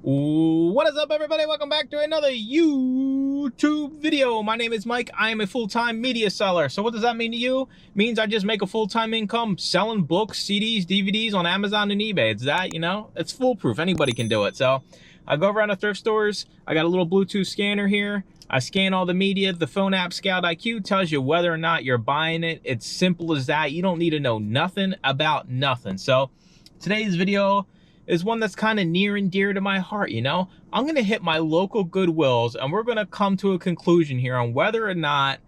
What is up, everybody? Welcome back to another YouTube video. My name is Mike. I am a full-time media seller. So what does that mean to you? It means I just make a full-time income selling books, CDs, DVDs on Amazon and eBay. It's that, it's foolproof. Anybody can do it. So I go around to thrift stores. I got a little Bluetooth scanner here. I scan all the media. The phone app Scout IQ tells you whether or not you're buying it. It's simple as that. You don't need to know nothing about nothing. So today's video is one that's kind of near and dear to my heart. I'm gonna hit my local Goodwills and we're gonna come to a conclusion here on whether or not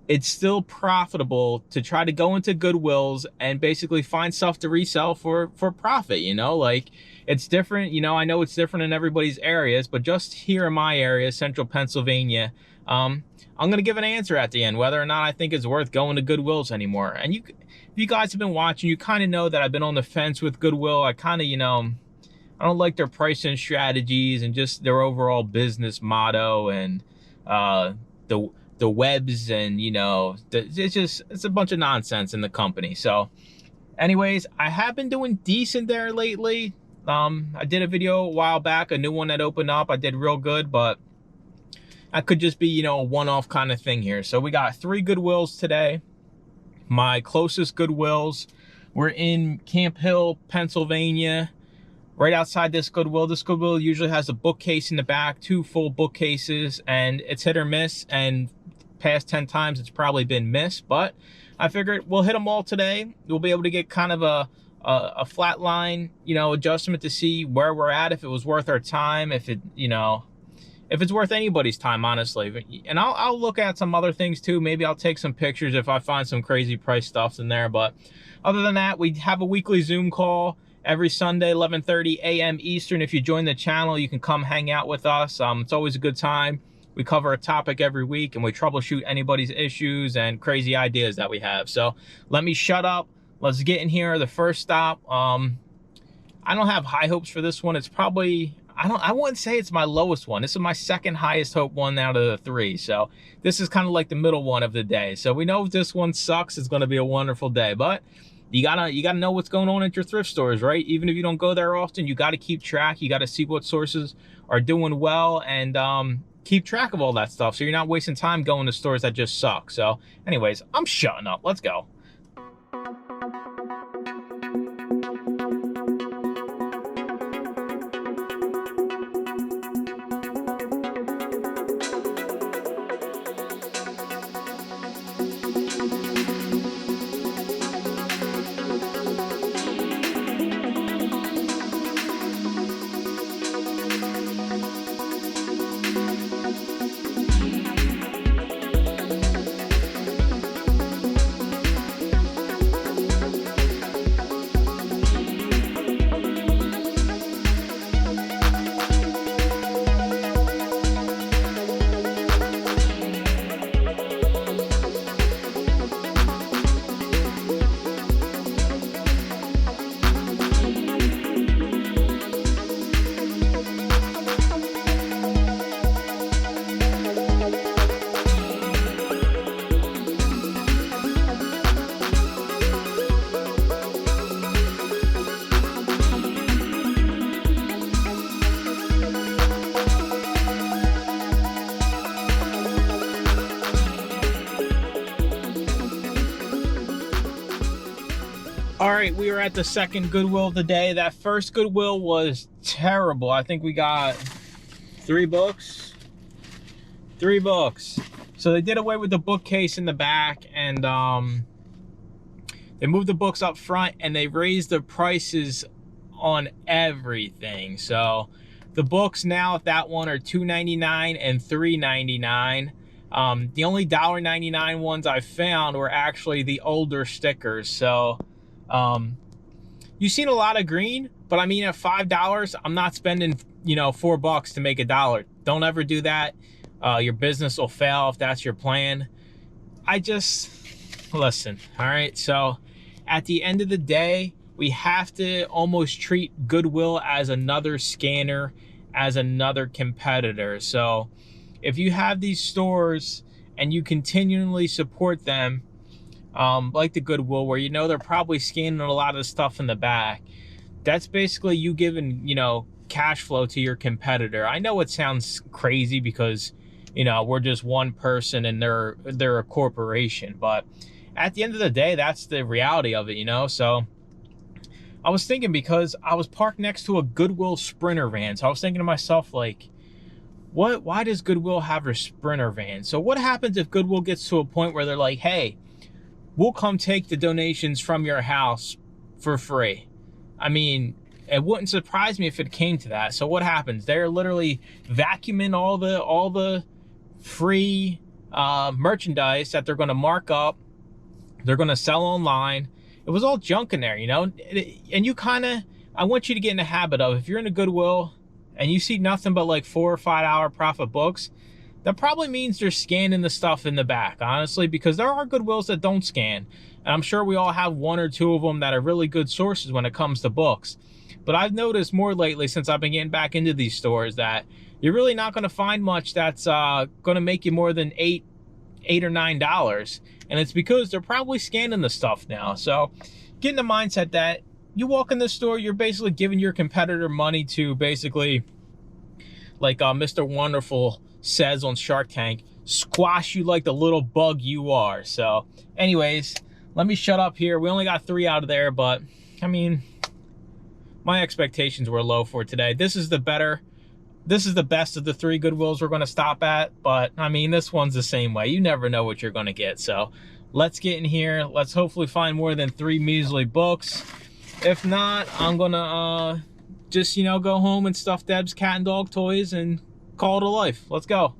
it's still profitable to try to go into Goodwills and basically find stuff to resell for profit. Like, it's different. I know it's different in everybody's areas, but just here in my area, central Pennsylvania, I'm gonna give an answer at the end whether or not I think it's worth going to Goodwills anymore. And if you guys have been watching, you kind of know that I've been on the fence with Goodwill. I don't like their pricing strategies and just their overall business motto and the webs, and it's a bunch of nonsense in the company. So anyways, I have been doing decent there lately. I did a video a while back, a new one that opened up. I did real good, but that could just be a one-off kind of thing here. So we got 3 Goodwills today. My closest Goodwills, we're in Camp Hill, Pennsylvania. Right outside this Goodwill usually has a bookcase in the back, 2 full bookcases, and it's hit or miss, and past 10 times it's probably been missed, but I figured we'll hit them all today. We'll be able to get kind of a flat line, adjustment to see where we're at, if it was worth our time, if it's worth anybody's time, honestly. And I'll look at some other things too. Maybe I'll take some pictures if I find some crazy price stuff in there, but other than that, we have a weekly Zoom call every Sunday, 11:30 a.m. Eastern. If you join the channel, you can come hang out with us. It's always a good time. We cover a topic every week and we troubleshoot anybody's issues and crazy ideas that we have. So let me shut up. Let's get in here. The first stop. I don't have high hopes for this one. It's probably, I wouldn't say it's my lowest one. This is my second highest hope one out of the 3. So this is kind of like the middle one of the day. So we know if this one sucks, it's going to be a wonderful day. But you gotta know what's going on at your thrift stores, right? Even if you don't go there often, you gotta keep track. You gotta see what sources are doing well and keep track of all that stuff, so you're not wasting time going to stores that just suck. So anyways, I'm shutting up. Let's go. All right, we are at the second Goodwill of the day. That first Goodwill was terrible. I think we got 3 books. 3 books. So they did away with the bookcase in the back, and they moved the books up front, and they raised the prices on everything. So the books now at that one are $2.99 and $3.99. The only $1.99 ones I found were actually the older stickers. So you've seen a lot of green, but I mean, at $5, I'm not spending, $4 to make $1. Don't ever do that. Your business will fail if that's your plan. Listen, all right? So at the end of the day, we have to almost treat Goodwill as another scanner, as another competitor. So if you have these stores and you continually support them, like the Goodwill, where they're probably scanning a lot of stuff in the back, that's basically you giving cash flow to your competitor. I know it sounds crazy because, you know, we're just one person and they're a corporation, but at the end of the day, that's the reality of it, you know? So I was thinking, because I was parked next to a Goodwill Sprinter van, so I was thinking to myself, like, why does Goodwill have a Sprinter van? So what happens if Goodwill gets to a point where they're like, hey, we'll come take the donations from your house for free? I mean, it wouldn't surprise me if it came to that. So what happens? They're literally vacuuming all the free merchandise that they're going to mark up. They're going to sell online. It was all junk in there, you know? And you kind of, I want you to get in the habit of, if you're in a Goodwill and you see nothing but like 4 or 5 hour profit books, that probably means they're scanning the stuff in the back, honestly, because there are Goodwills that don't scan. And I'm sure we all have 1 or 2 of them that are really good sources when it comes to books. But I've noticed more lately, since I've been getting back into these stores, that you're really not going to find much that's going to make you more than $8 or $9. And it's because they're probably scanning the stuff now. So get in the mindset that you walk in the store, you're basically giving your competitor money to basically, like Mr. Wonderful says on Shark Tank, squash you like the little bug you are. So anyways, let me shut up here. We only got 3 out of there, but I mean, my expectations were low for today. This is the best of the 3 Goodwills we're going to stop at, but I mean, this one's the same way. You never know what you're going to get. So let's get in here. Let's hopefully find more than 3 measly books. If not, I'm going to just, you know, go home and stuff Deb's cat and dog toys and call it a life. Let's go.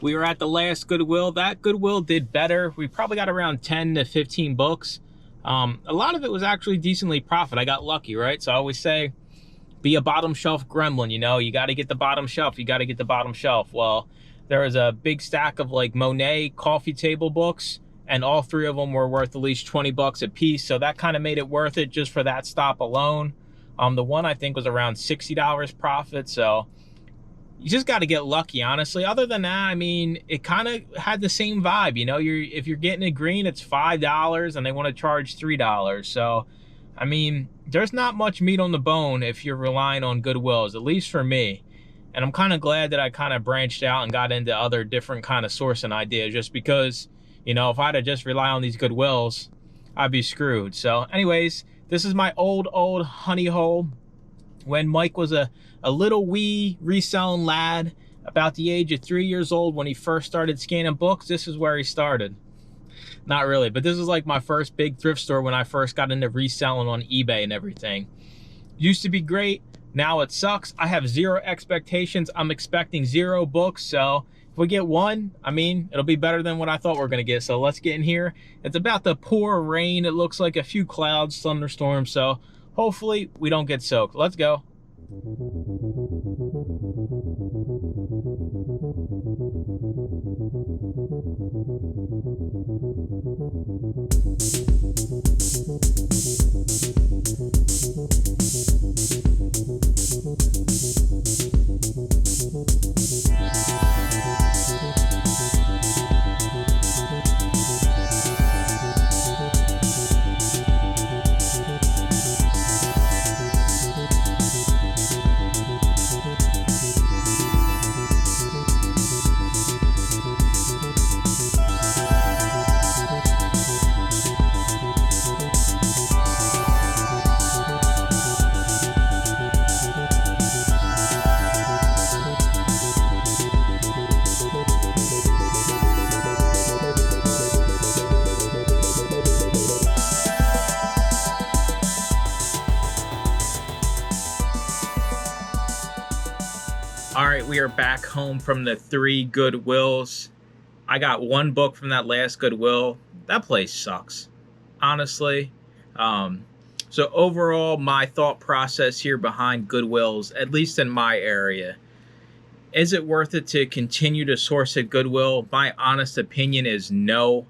We were at the last Goodwill. That Goodwill did better. We probably got around 10 to 15 books. A lot of it was actually decently profit. I got lucky, right? So I always say, be a bottom shelf gremlin, you know? You got to get the bottom shelf. You got to get the bottom shelf. Well, there was a big stack of like Monet coffee table books, and all 3 of them were worth at least 20 bucks a piece. So that kind of made it worth it just for that stop alone. The one I think was around $60 profit. So you just got to get lucky, honestly. Other than that, I mean, it kind of had the same vibe, you know? If you're getting it green, it's $5 and they want to charge $3. So, I mean, there's not much meat on the bone if you're relying on Goodwills, at least for me. And I'm kind of glad that I kind of branched out and got into other different kind of sourcing ideas, just because, you know, if I'd have just relied on these Goodwills, I'd be screwed. So anyways, this is my old honey hole. When Mike was a little wee reselling lad, about the age of 3 years old, when he first started scanning books, this is where he started. Not really, but this is like my first big thrift store when I first got into reselling on eBay and everything. Used to be great. Now it sucks. I have 0 expectations. I'm expecting 0 books. So if we get 1, I mean, it'll be better than what I thought we were going to get. So let's get in here. It's about to pour rain. It looks like a few clouds, thunderstorms. So hopefully we don't get soaked. Let's go. All right, we are back home from the 3 Goodwills. I got 1 book from that last Goodwill. That place sucks, honestly. So overall, my thought process here behind Goodwills, at least in my area, is it worth it to continue to source at Goodwill? My honest opinion is no.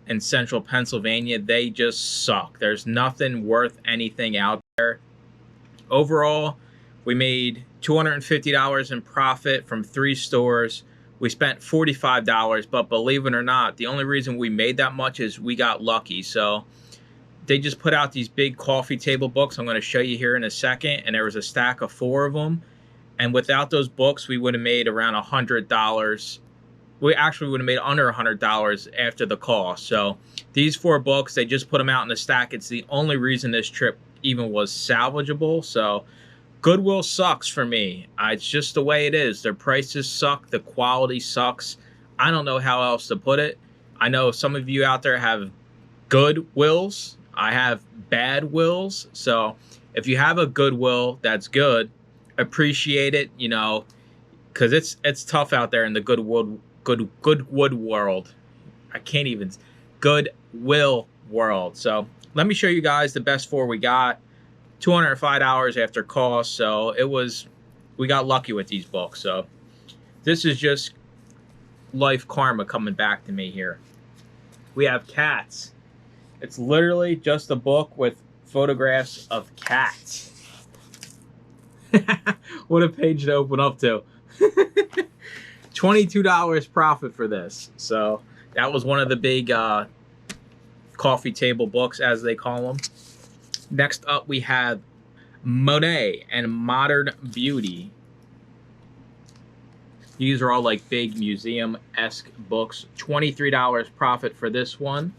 In central Pennsylvania, they just suck. There's nothing worth anything out there. Overall, we made $250 in profit from 3 stores. We spent $45, but believe it or not, the only reason we made that much is we got lucky. So they just put out these big coffee table books. I'm going to show you here in a second. And there was a stack of 4 of them. And without those books, we would have made around $100. We actually would have made under $100 after the cost. So these 4 books, they just put them out in the stack. It's the only reason this trip even was salvageable. So Goodwill sucks for me. It's just the way it is. Their prices suck. The quality sucks. I don't know how else to put it. I know some of you out there have good wills. I have bad wills. So if you have a Goodwill that's good, appreciate it, you know, because it's tough out there in the Goodwood world. I can't even. Goodwill world. So let me show you guys the best 4 we got. $205 after cost, so we got lucky with these books. So this is just life karma coming back to me here. We have cats. It's literally just a book with photographs of cats. What a page to open up to. $22 profit for this. So that was one of the big coffee table books, as they call them. Next up, we have Monet and Modern Beauty. These are all like big museum-esque books. $23 profit for this one.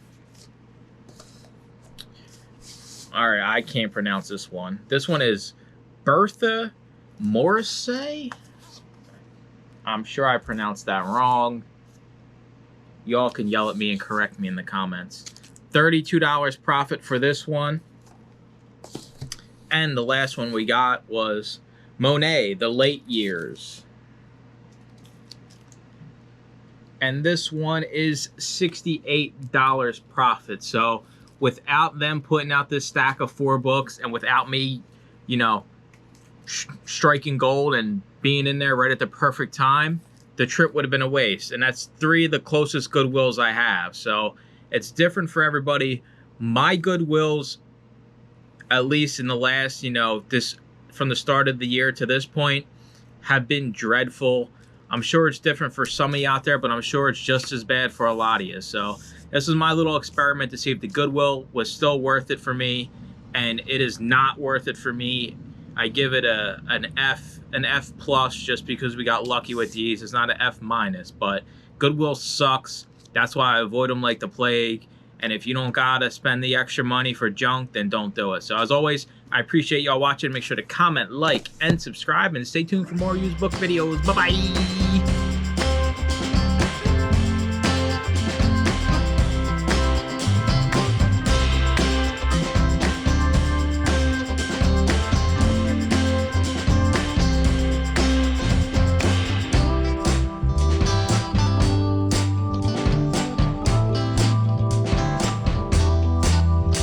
All right, I can't pronounce this one. This one is Bertha Morrissey. I'm sure I pronounced that wrong. Y'all can yell at me and correct me in the comments. $32 profit for this one. And the last one we got was Monet, The Late Years. And this one is $68 profit. So without them putting out this stack of 4 books and without me, you know, striking gold and being in there right at the perfect time, the trip would have been a waste. And that's 3 of the closest Goodwills I have. So it's different for everybody. My Goodwills, at least in the last, you know, from the start of the year to this point, have been dreadful. I'm sure it's different for some of you out there, but I'm sure it's just as bad for a lot of you. So this is my little experiment to see if the Goodwill was still worth it for me, and it is not worth it for me. I give it an F plus just because we got lucky with these. It's not an F minus, but Goodwill sucks. That's why I avoid them like the plague. And if you don't gotta spend the extra money for junk, then don't do it. So as always, I appreciate y'all watching. Make sure to comment, like, and subscribe. And stay tuned for more used book videos. Bye-bye.